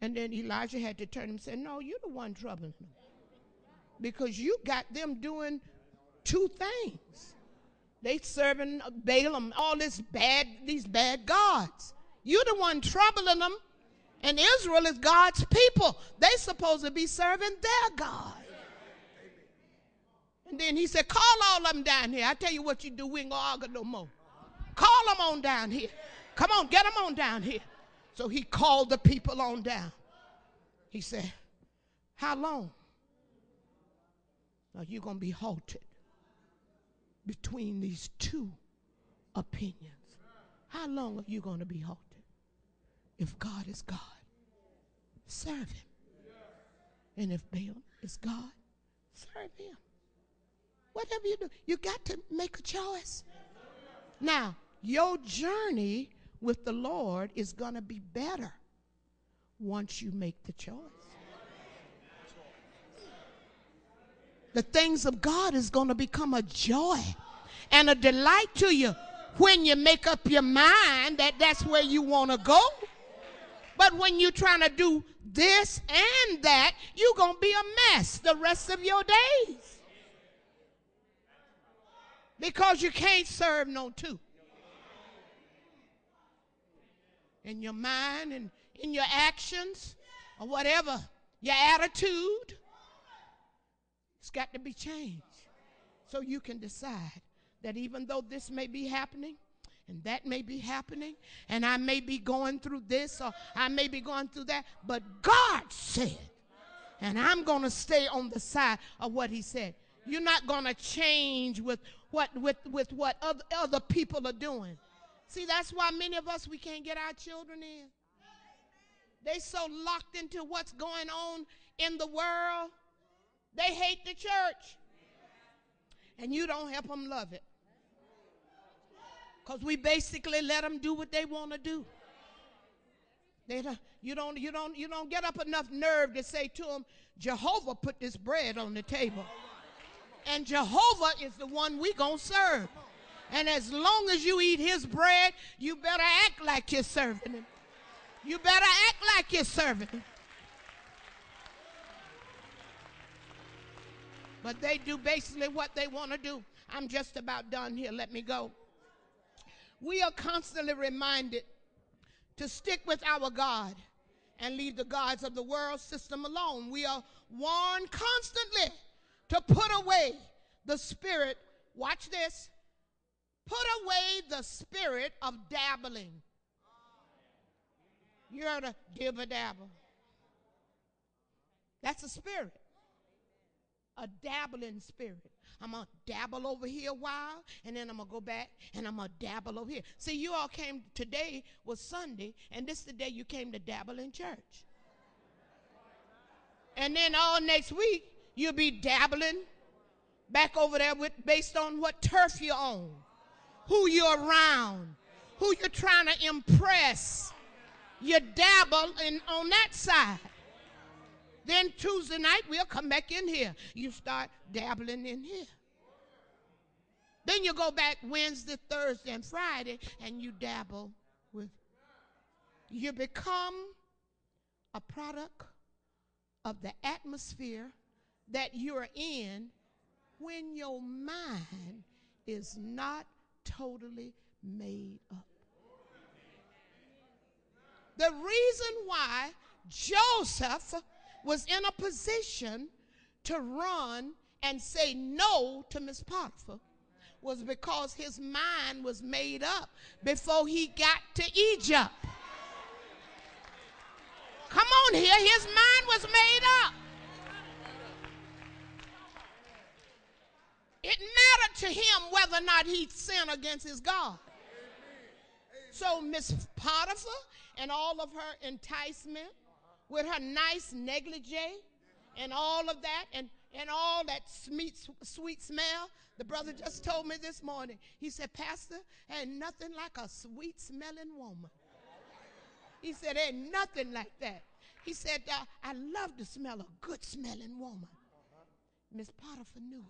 And then Elijah had to turn him and say, no, you're the one troubling them. Because you got them doing two things. They serving Balaam, all these bad gods. You're the one troubling them. And Israel is God's people. They supposed to be serving their God. And then he said, call all of them down here. I tell you what you do, we ain't going to argue no more. Call them on down here. Come on, get them on down here. So he called the people on down. He said, how long are you going to be halted between these two opinions? How long are you going to be halted? If God is God, serve him. And if Balaam is God, serve him. Whatever you do, you got to make a choice. Now, your journey with the Lord is going to be better once you make the choice. The things of God is going to become a joy and a delight to you when you make up your mind that that's where you want to go. But when you're trying to do this and that, you're going to be a mess the rest of your days. Because you can't serve no two. In your mind and in your actions or whatever, your attitude, it's got to be changed. So you can decide that even though this may be happening, and that may be happening, and I may be going through this, or I may be going through that, but God said, and I'm going to stay on the side of what he said. You're not going to change with what other people are doing. See, that's why many of us, we can't get our children in. They so locked into what's going on in the world, they hate the church. And you don't help them love it. Because we basically let them do what they want to do. You don't get up enough nerve to say to them, Jehovah put this bread on the table. And Jehovah is the one we gonna serve. And as long as you eat his bread, you better act like you're serving him. You better act like you're serving him. But they do basically what they want to do. I'm just about done here. Let me go. We are constantly reminded to stick with our God and leave the gods of the world system alone. We are warned constantly to put away the spirit, watch this, put away the spirit of dabbling. You heard of dibber-dabble. That's a spirit, a dabbling spirit. I'm going to dabble over here a while, and then I'm going to go back, and I'm going to dabble over here. See, you all came, today was Sunday, and this is the day you came to dabble in church. And then all next week, you'll be dabbling back over there based on what turf you're on, who you're around, who you're trying to impress. You dabble on that side. Then Tuesday night, we'll come back in here. You start dabbling in here. Then you go back Wednesday, Thursday, and Friday, and you dabble with. You become a product of the atmosphere that you're in when your mind is not totally made up. The reason why Joseph was in a position to run and say no to Miss Potiphar was because his mind was made up before he got to Egypt. Come on here, his mind was made up. It mattered to him whether or not he'd sin against his God. So Miss Potiphar and all of her enticement with her nice negligee and all of that and all that sweet smell. The brother just told me this morning. He said, Pastor, ain't nothing like a sweet smelling woman. He said, ain't nothing like that. He said, I love to smell a good smelling woman. Miss Potiphar knew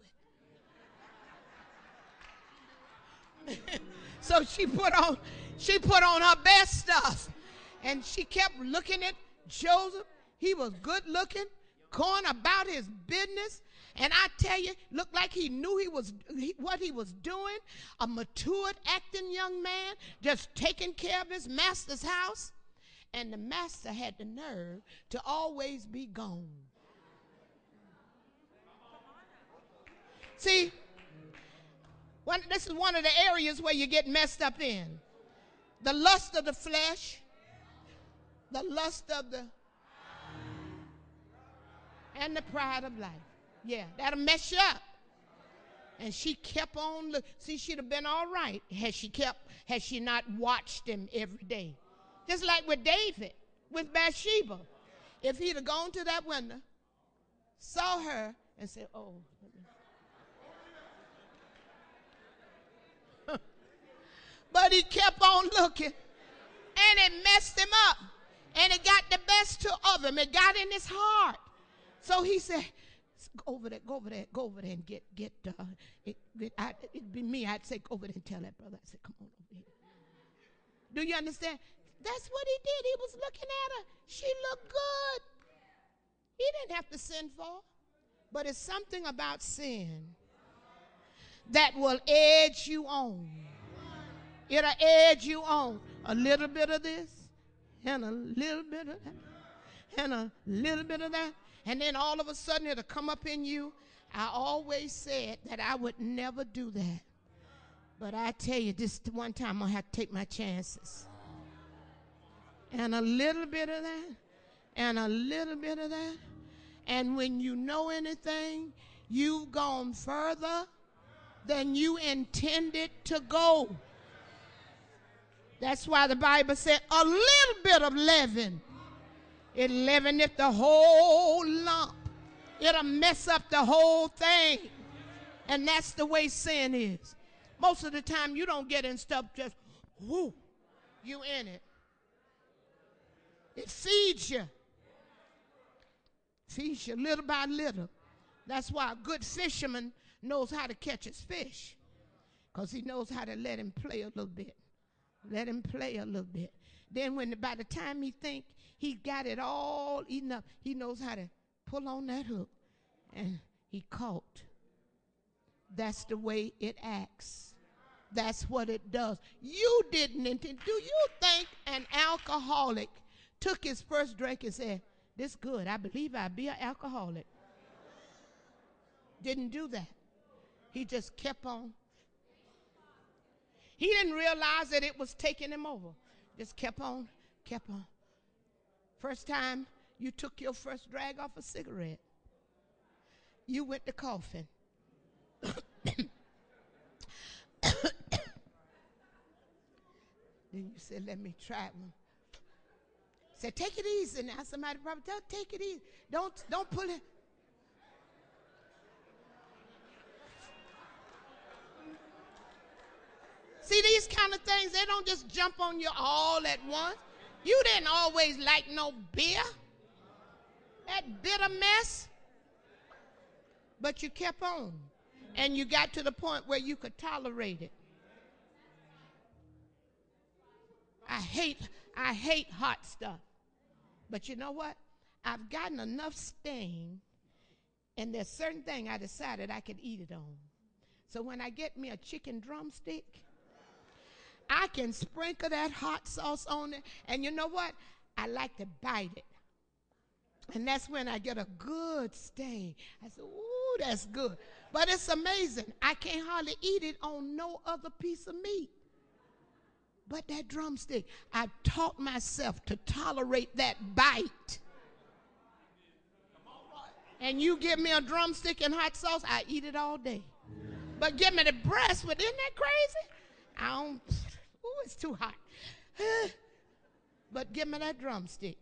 it. So she put on her best stuff, and she kept looking at Joseph, he was good looking, going about his business. And I tell you, looked like he knew what he was doing. A matured, acting young man, just taking care of his master's house. And the master had the nerve to always be gone. See, this is one of the areas where you get messed up in. The lust of the flesh, the lust of the, and the pride of life. Yeah, that'll mess you up. And she kept on looking. See, she'd have been all right had she not watched him every day. Just like with David, with Bathsheba. If he'd have gone to that window, saw her, and said, oh, but he kept on looking, and it messed him up. And it got the best of him. It got in his heart. So he said, go over there and get it'd be me. I'd say, go over there and tell that brother. I said, come on over here. Do you understand? That's what he did. He was looking at her. She looked good. He didn't have to sin for her. But it's something about sin that will edge you on. It'll edge you on. A little bit of this, and a little bit of that, and a little bit of that. And then all of a sudden it'll come up in you. I always said that I would never do that. But I tell you, this one time I'm going to have to take my chances. And a little bit of that, and a little bit of that. And when you know anything, you've gone further than you intended to go. That's why the Bible said a little bit of leaven, it leaveneth the whole lump. It'll mess up the whole thing. And that's the way sin is. Most of the time you don't get in stuff just, whoo, you in it. It feeds you. Feeds you little by little. That's why a good fisherman knows how to catch his fish. Because he knows how to let him play a little bit. Let him play a little bit. Then by the time he think he got it all eaten up, he knows how to pull on that hook. And he caught. That's the way it acts. That's what it does. You didn't intend. Do you think an alcoholic took his first drink and said, this good, I believe I'll be an alcoholic? Didn't do that. He just kept on. He didn't realize that it was taking him over. Just kept on, kept on. First time you took your first drag off a cigarette, you went to coughing. Then you said, let me try one. Said, take it easy now. Somebody probably tell, take it easy. Don't pull it. See, these kind of things, they don't just jump on you all at once. You didn't always like no beer. That bitter mess. But you kept on. And you got to the point where you could tolerate it. I hate hot stuff. But you know what? I've gotten enough stain, and there's certain thing I decided I could eat it on. So when I get me a chicken drumstick, I can sprinkle that hot sauce on it. And you know what? I like to bite it. And that's when I get a good stain. I say, ooh, that's good. But it's amazing. I can't hardly eat it on no other piece of meat but that drumstick. I taught myself to tolerate that bite. And you give me a drumstick and hot sauce, I eat it all day. But give me the breast, isn't that crazy? I don't, ooh, it's too hot. But give me that drumstick.